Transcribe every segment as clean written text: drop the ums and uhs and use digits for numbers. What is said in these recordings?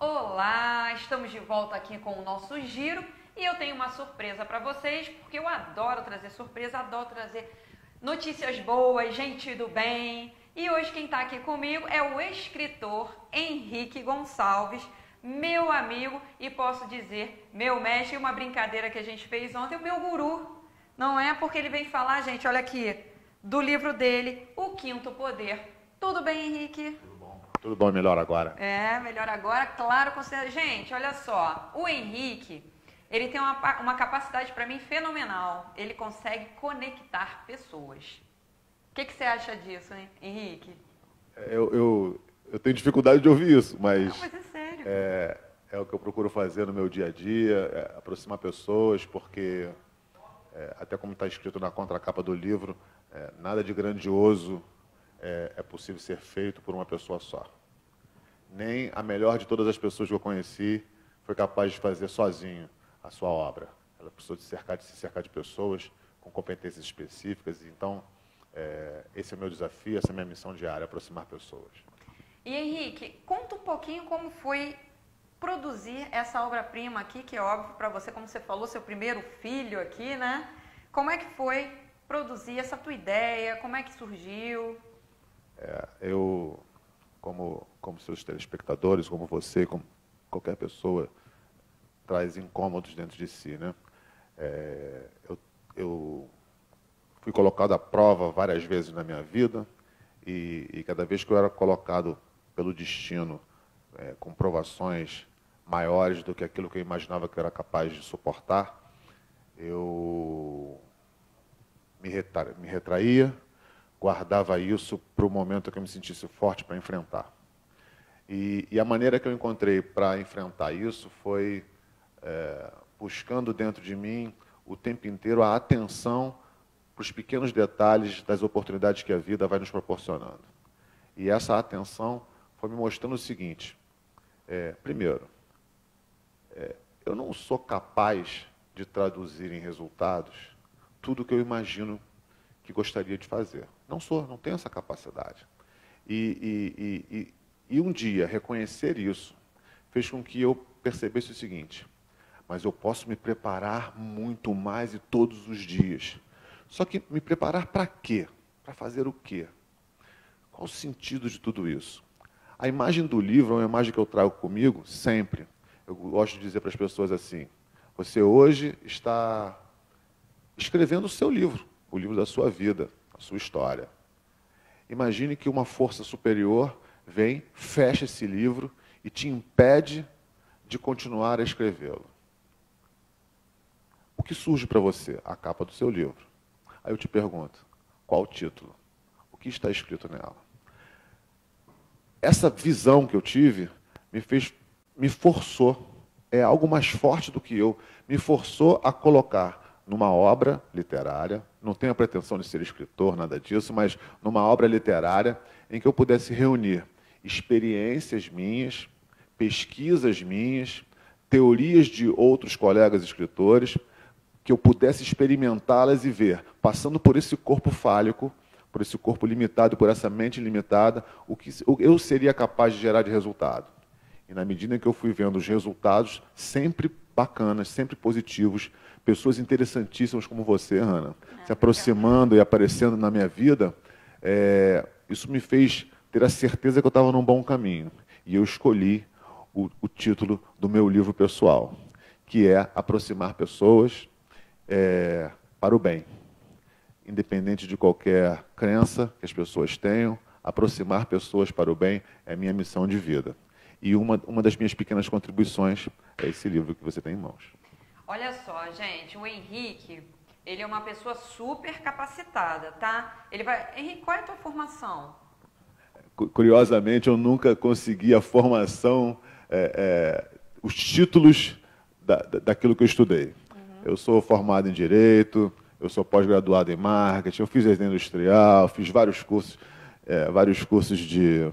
Olá, estamos de volta aqui com o nosso giro e eu tenho uma surpresa para vocês, porque eu adoro trazer surpresa, adoro trazer notícias boas, gente do bem. E hoje quem está aqui comigo é o escritor Henrique Gonçalves, meu amigo e posso dizer meu mestre, uma brincadeira que a gente fez ontem, o meu guru. Não é porque ele vem falar, gente, olha aqui, do livro dele, O Quinto Poder. Tudo bem, Henrique? Tudo bom, melhor agora. É, melhor agora, claro, com certeza. Gente, olha só, o Henrique, ele tem uma capacidade para mim fenomenal. Ele consegue conectar pessoas. O que você acha disso, hein, Henrique? Eu tenho dificuldade de ouvir isso, mas Não, mas é sério. é o que eu procuro fazer no meu dia a dia, aproximar pessoas, porque, até como está escrito na contracapa do livro, nada de grandioso é possível ser feito por uma pessoa só. Nem a melhor de todas as pessoas que eu conheci foi capaz de fazer sozinho a sua obra. Ela precisou se cercar de pessoas com competências específicas. Então, esse é o meu desafio, essa é a minha missão diária, aproximar pessoas. E Henrique, conta um pouquinho como foi produzir essa obra-prima aqui, que é óbvio para você, como você falou, seu primeiro filho aqui, né? Como é que foi produzir essa tua ideia? Como é que surgiu? Eu, como seus telespectadores, como você, como qualquer pessoa, traz incômodos dentro de si, né? Eu fui colocado à prova várias vezes na minha vida e cada vez que eu era colocado pelo destino com provações maiores do que aquilo que eu imaginava que eu era capaz de suportar, eu me retraía, guardava isso para o momento que eu me sentisse forte para enfrentar. E a maneira que eu encontrei para enfrentar isso foi buscando dentro de mim o tempo inteiro a atenção para os pequenos detalhes das oportunidades que a vida vai nos proporcionando. E essa atenção foi me mostrando o seguinte: primeiro, eu não sou capaz de traduzir em resultados tudo o que eu imagino que gostaria de fazer. Não tenho essa capacidade. E um dia reconhecer isso fez com que eu percebesse o seguinte: mas eu posso me preparar muito mais e todos os dias. Só que me preparar para quê? Para fazer o quê? Qual o sentido de tudo isso? A imagem do livro é uma imagem que eu trago comigo sempre. Eu gosto de dizer para as pessoas assim: você hoje está escrevendo o seu livro, o livro da sua vida, a sua história. Imagine que uma força superior vem, fecha esse livro e te impede de continuar a escrevê-lo. O que surge para você? A capa do seu livro. Aí eu te pergunto: qual o título? O que está escrito nela? Essa visão que eu tive me forçou, é algo mais forte do que eu, me forçou a colocar numa obra literária, não tenho a pretensão de ser escritor, nada disso, mas numa obra literária em que eu pudesse reunir experiências minhas, pesquisas minhas, teorias de outros colegas escritores, que eu pudesse experimentá-las e ver, passando por esse corpo fálico, por esse corpo limitado, por essa mente limitada, o que eu seria capaz de gerar de resultado. E na medida em que eu fui vendo os resultados, sempre bacanas, sempre positivos, pessoas interessantíssimas como você, Hannah, se aproximando e aparecendo na minha vida, isso me fez ter a certeza que eu estava num bom caminho. E eu escolhi o título do meu livro pessoal, que é Aproximar Pessoas para o Bem. Independente de qualquer crença que as pessoas tenham, aproximar pessoas para o bem é minha missão de vida. E uma das minhas pequenas contribuições é esse livro que você tem em mãos. Olha só, gente, o Henrique, ele é uma pessoa super capacitada, tá? Henrique, qual é a tua formação? Curiosamente, eu nunca consegui a formação, os títulos daquilo que eu estudei. Eu sou formado em Direito, eu sou pós-graduado em Marketing, eu fiz desenho industrial, fiz vários cursos de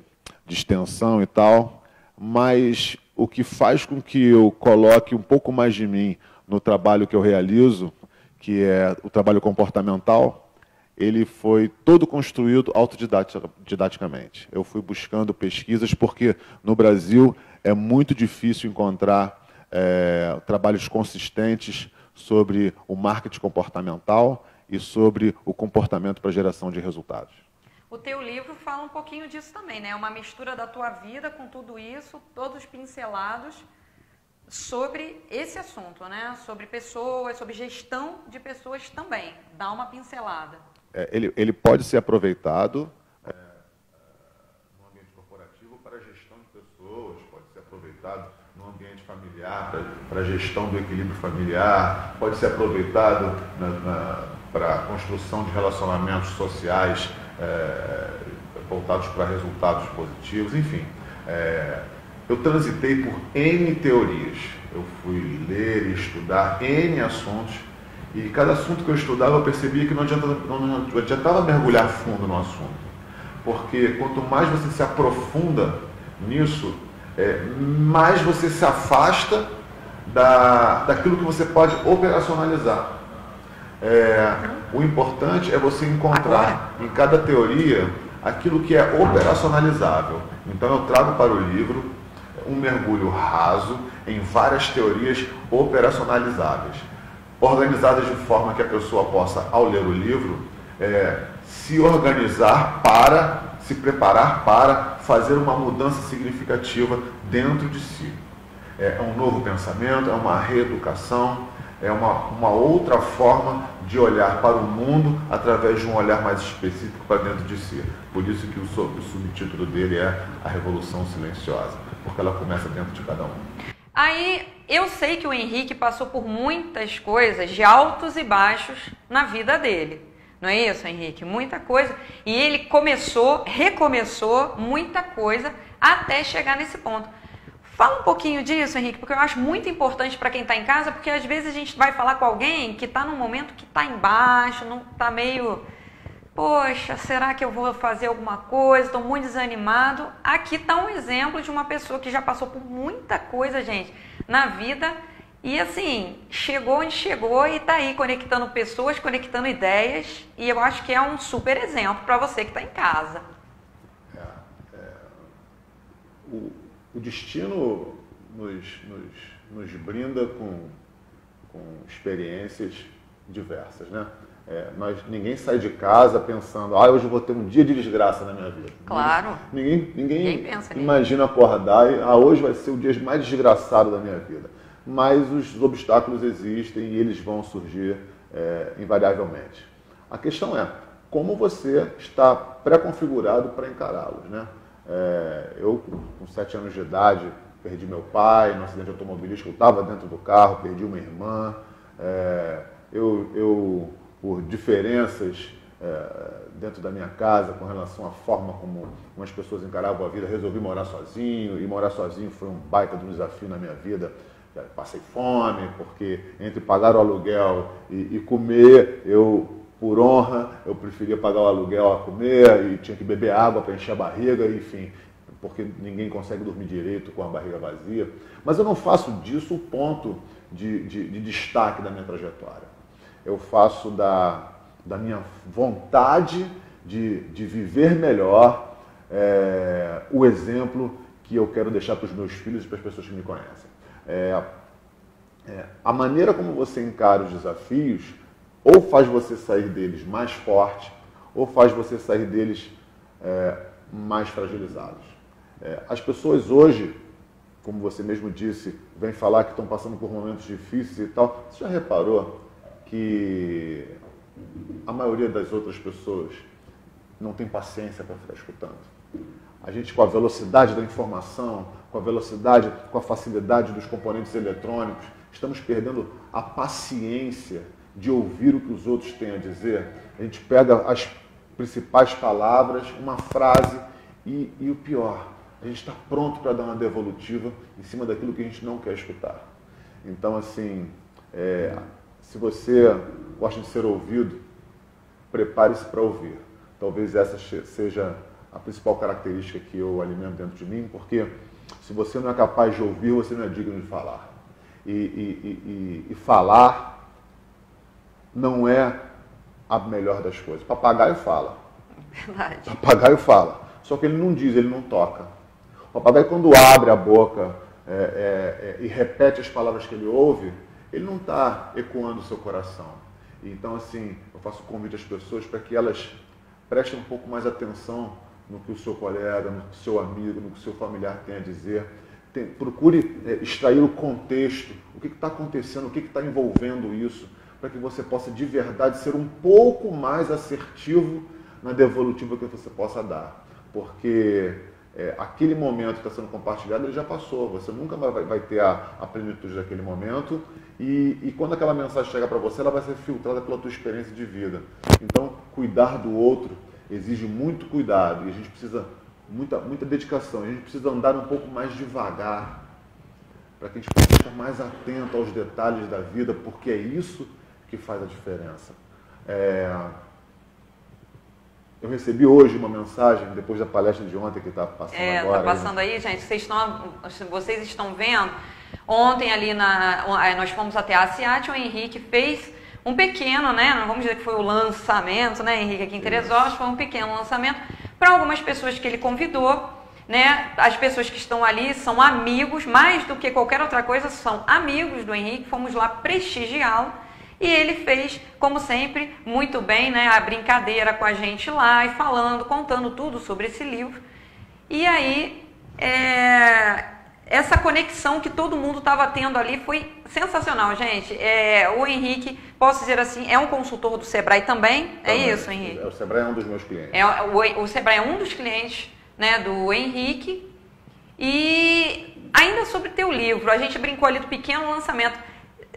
extensão e tal, mas o que faz com que eu coloque um pouco mais de mim no trabalho que eu realizo, que é o trabalho comportamental, ele foi todo construído autodidaticamente. Eu fui buscando pesquisas porque no Brasil é muito difícil encontrar trabalhos consistentes sobre o marketing comportamental e sobre o comportamento para geração de resultados. O teu livro fala um pouquinho disso também, né? Uma mistura da tua vida com tudo isso, todos pincelados sobre esse assunto, né? Sobre pessoas, sobre gestão de pessoas também. Dá uma pincelada. Ele pode ser aproveitado no ambiente corporativo para a gestão de pessoas, pode ser aproveitado no ambiente familiar para a gestão do equilíbrio familiar, pode ser aproveitado para a construção de relacionamentos sociais voltados para resultados positivos, enfim. Eu transitei por N teorias, eu fui ler e estudar N assuntos, e cada assunto que eu estudava eu percebia que não adiantava mergulhar fundo no assunto, porque quanto mais você se aprofunda nisso, mais você se afasta daquilo que você pode operacionalizar. O importante é você encontrar em cada teoria aquilo que é operacionalizável. Então eu trago para o livro um mergulho raso em várias teorias operacionalizáveis, organizadas de forma que a pessoa possa, ao ler o livro, se organizar para, se preparar para fazer uma mudança significativa dentro de si. É um novo pensamento, é uma reeducação, é uma outra forma de olhar para o mundo através de um olhar mais específico para dentro de si. Por isso que o subtítulo dele é A Revolução Silenciosa, porque ela começa dentro de cada um. Aí, eu sei que o Henrique passou por muitas coisas, de altos e baixos, na vida dele. Não é isso, Henrique? Muita coisa. E ele recomeçou muita coisa até chegar nesse ponto. Fala um pouquinho disso, Henrique, porque eu acho muito importante para quem está em casa, porque às vezes a gente vai falar com alguém que está num momento que está embaixo, não está meio... Poxa, será que eu vou fazer alguma coisa? Estou muito desanimado. Aqui está um exemplo de uma pessoa que já passou por muita coisa, gente, na vida. E assim, chegou onde chegou e está aí conectando pessoas, conectando ideias. E eu acho que é um super exemplo para você que está em casa. O destino nos brinda com experiências diversas, né? Ninguém sai de casa pensando, hoje eu vou ter um dia de desgraça na minha vida. Claro. Ninguém pensa imagina acordar e hoje vai ser o dia mais desgraçado da minha vida. Mas os obstáculos existem e eles vão surgir invariavelmente. A questão é como você está pré-configurado para encará-los, né? Eu, com 7 anos de idade, perdi meu pai num acidente automobilístico, eu estava dentro do carro, perdi uma irmã. Eu por diferenças dentro da minha casa com relação à forma como as pessoas encaravam a vida, resolvi morar sozinho, e morar sozinho foi um baita de um desafio na minha vida. Passei fome, porque entre pagar o aluguel e comer, por honra, eu preferia pagar o aluguel a comer e tinha que beber água para encher a barriga, enfim, porque ninguém consegue dormir direito com a barriga vazia. Mas eu não faço disso o ponto de destaque da minha trajetória. Eu faço da minha vontade de viver melhor o exemplo que eu quero deixar para os meus filhos e para as pessoas que me conhecem. A maneira como você encara os desafios ou faz você sair deles mais forte, ou faz você sair deles mais fragilizados. As pessoas hoje, como você mesmo disse, vêm falar que estão passando por momentos difíceis e tal. Você já reparou que a maioria das outras pessoas não tem paciência para ficar escutando? A gente, com a velocidade da informação, com a facilidade dos componentes eletrônicos, estamos perdendo a paciência de ouvir o que os outros têm a dizer. A gente pega as principais palavras, uma frase e o pior, a gente está pronto para dar uma devolutiva em cima daquilo que a gente não quer escutar. Então, assim, se você gosta de ser ouvido, prepare-se para ouvir. Talvez essa seja a principal característica que eu alimento dentro de mim, porque se você não é capaz de ouvir, você não é digno de falar. E falar não é a melhor das coisas. Papagaio fala. Verdade. Papagaio fala. Só que ele não diz, ele não toca. O papagaio, quando abre a boca e repete as palavras que ele ouve, ele não está ecoando o seu coração. Então, assim, eu faço convite às pessoas para que elas prestem um pouco mais atenção no que o seu colega, no que o seu amigo, no que o seu familiar tem a dizer. Procure extrair o contexto, o que está acontecendo, o que está envolvendo isso, para que você possa de verdade ser um pouco mais assertivo na devolutiva que você possa dar. Porque aquele momento que está sendo compartilhado, ele já passou, você nunca vai ter a plenitude daquele momento e quando aquela mensagem chega para você, ela vai ser filtrada pela tua experiência de vida. Então, cuidar do outro exige muito cuidado e a gente precisa muita dedicação, a gente precisa andar um pouco mais devagar para que a gente possa estar mais atento aos detalhes da vida, porque é isso que faz a diferença. Eu recebi hoje uma mensagem, depois da palestra de ontem que está passando agora. Está passando aí, gente. Vocês estão vendo? Ontem ali nós fomos até a Ciate, o Henrique fez um pequeno, né? Não vamos dizer que foi o lançamento, né, Henrique, aqui em Teresópolis, foi um pequeno lançamento para algumas pessoas que ele convidou, né? As pessoas que estão ali são amigos, mais do que qualquer outra coisa, são amigos do Henrique, fomos lá prestigiá-lo. E ele fez, como sempre, muito bem, né, a brincadeira com a gente lá e falando, contando tudo sobre esse livro. E aí, essa conexão que todo mundo estava tendo ali foi sensacional, gente. O Henrique, posso dizer assim, é um consultor do Sebrae também? É isso, Henrique? O Sebrae é um dos meus clientes. O Sebrae é um dos clientes, né, do Henrique. E ainda sobre teu livro, a gente brincou ali do pequeno lançamento.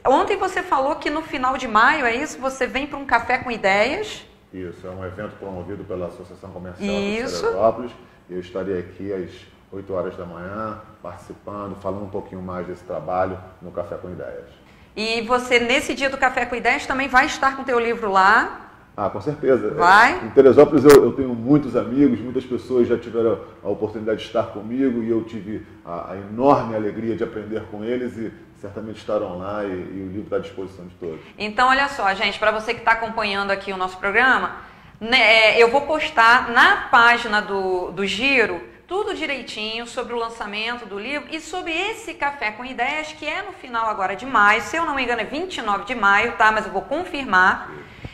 Ontem você falou que no final de maio, é isso? Você vem para um café com ideias. Isso, é um evento promovido pela Associação Comercial de Teresópolis. Eu estarei aqui às 8 horas da manhã, participando, falando um pouquinho mais desse trabalho no Café com Ideias. E você, nesse dia do Café com Ideias, também vai estar com o teu livro lá? Ah, com certeza. Vai? Em Teresópolis eu tenho muitos amigos, muitas pessoas já tiveram a oportunidade de estar comigo e eu tive a enorme alegria de aprender com eles e certamente estarão lá e o livro está à disposição de todos. Então, olha só, gente, para você que está acompanhando aqui o nosso programa, né, eu vou postar na página do Giro tudo direitinho sobre o lançamento do livro e sobre esse Café com Ideias, que é no final agora de maio, se eu não me engano é 29 de maio, tá? Mas eu vou confirmar.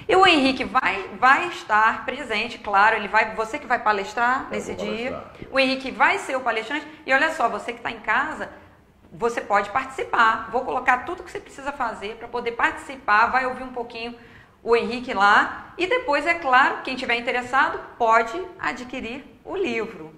E o Henrique vai estar presente, claro, você que vai palestrar nesse dia. O Henrique vai ser o palestrante. E olha só, você que está em casa, você pode participar. Vou colocar tudo que você precisa fazer para poder participar, vai ouvir um pouquinho o Henrique lá. E depois, é claro, quem tiver interessado pode adquirir o livro.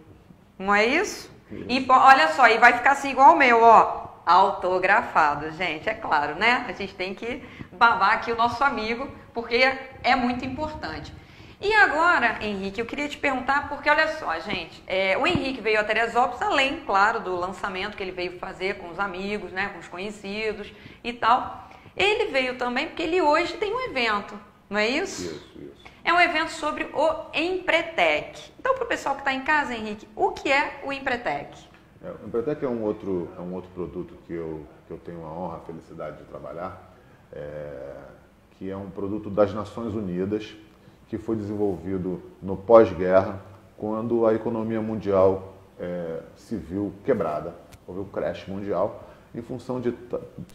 Não é isso? E olha só, e vai ficar assim igual o meu, ó, autografado, gente, é claro, né? A gente tem que babar aqui o nosso amigo, porque é muito importante. E agora, Henrique, eu queria te perguntar, porque olha só, gente, o Henrique veio a Teresópolis, além, claro, do lançamento que ele veio fazer com os amigos, né, com os conhecidos e tal. Ele veio também porque ele hoje tem um evento, não é isso? Isso. É um evento sobre o Empretec. Então, para o pessoal que está em casa, Henrique, o que é o Empretec? O Empretec é um outro produto que eu tenho a honra, a felicidade de trabalhar, que é um produto das Nações Unidas, que foi desenvolvido no pós-guerra, quando a economia mundial se viu quebrada. Houve um crash mundial em função de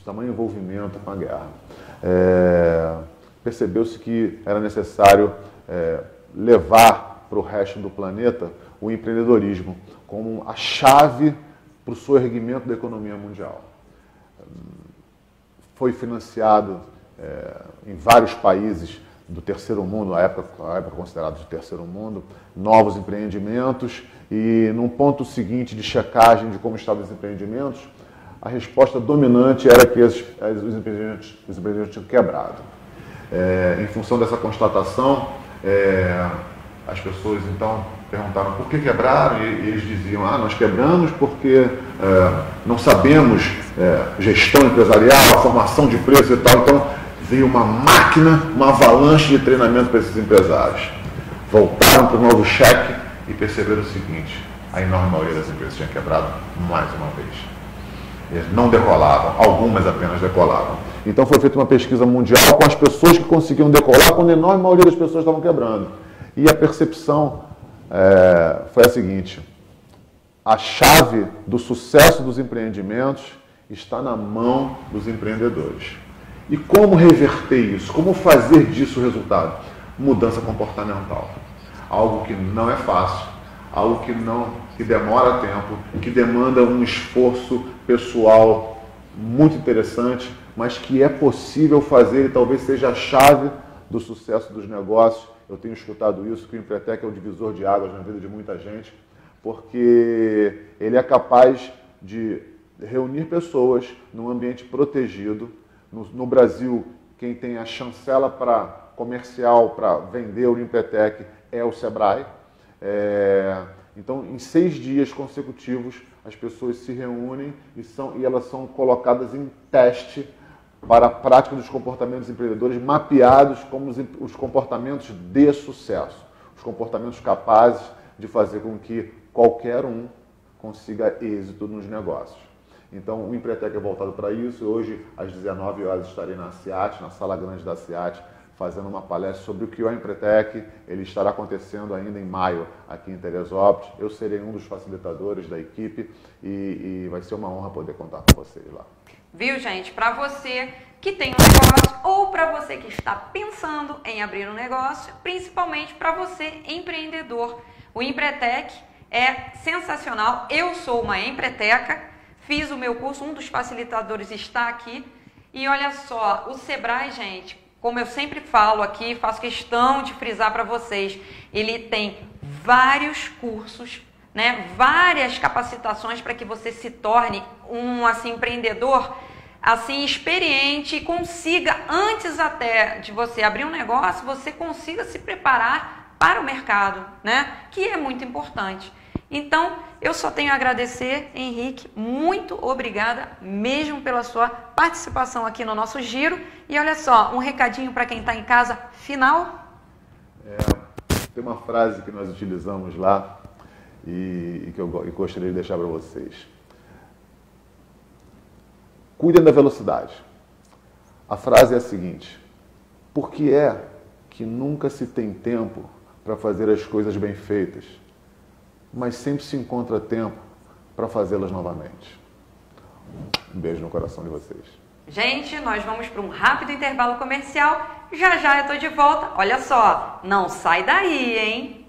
tamanho envolvimento com a guerra. Percebeu-se que era necessário levar para o resto do planeta o empreendedorismo como a chave para o soerguimento da economia mundial. Foi financiado em vários países do terceiro mundo, a época considerada de terceiro mundo, novos empreendimentos e num ponto seguinte de checagem de como estavam os empreendimentos, a resposta dominante era que os empreendimentos tinham quebrado. Em função dessa constatação, as pessoas então perguntaram por que quebraram e eles diziam, nós quebramos porque não sabemos gestão empresarial, a formação de preços e tal, então veio uma máquina, uma avalanche de treinamento para esses empresários. Voltaram para o novo cheque e perceberam o seguinte, a enorme maioria das empresas tinha quebrado mais uma vez. Eles não decolavam, algumas apenas decolavam. Então foi feita uma pesquisa mundial com as pessoas que conseguiam decolar, quando a enorme maioria das pessoas estavam quebrando. E a percepção foi a seguinte: a chave do sucesso dos empreendimentos está na mão dos empreendedores. E como reverter isso? Como fazer disso o resultado? Mudança comportamental. Algo que não é fácil, algo que demora tempo, que demanda um esforço pessoal muito interessante, mas que é possível fazer e talvez seja a chave do sucesso dos negócios. Eu tenho escutado isso, que o Empretec é o divisor de águas na vida de muita gente, porque ele é capaz de reunir pessoas num ambiente protegido. No Brasil, quem tem a chancela comercial para vender o Empretec é o Sebrae. Então, em 6 dias consecutivos, as pessoas se reúnem e elas são colocadas em teste para a prática dos comportamentos empreendedores, mapeados como os comportamentos de sucesso, os comportamentos capazes de fazer com que qualquer um consiga êxito nos negócios. Então, o Empretec é voltado para isso. Hoje, às 19 horas, estarei na CIAT, na Sala Grande da CIAT, fazendo uma palestra sobre o que é o Empretec. Ele estará acontecendo ainda em maio aqui em Teresópolis. Eu serei um dos facilitadores da equipe e vai ser uma honra poder contar com vocês lá. Viu, gente? Para você que tem um negócio ou para você que está pensando em abrir um negócio, principalmente para você empreendedor, o Empretec é sensacional. Eu sou uma empreteca, fiz o meu curso, um dos facilitadores está aqui. E olha só, o Sebrae, gente, como eu sempre falo aqui, faço questão de frisar para vocês, ele tem vários cursos, né, várias capacitações para que você se torne um empreendedor experiente e consiga, antes até de você abrir um negócio, você consiga se preparar para o mercado, né, que é muito importante. Então, eu só tenho a agradecer, Henrique, muito obrigada mesmo pela sua participação aqui no nosso giro. E olha só, um recadinho para quem está em casa, final. Tem uma frase que nós utilizamos lá e que eu gostaria de deixar para vocês. Cuidem da velocidade. A frase é a seguinte: por que é que nunca se tem tempo para fazer as coisas bem feitas, mas sempre se encontra tempo para fazê-las novamente? Um beijo no coração de vocês. Gente, nós vamos para um rápido intervalo comercial. Já já eu estou de volta. Olha só, não sai daí, hein?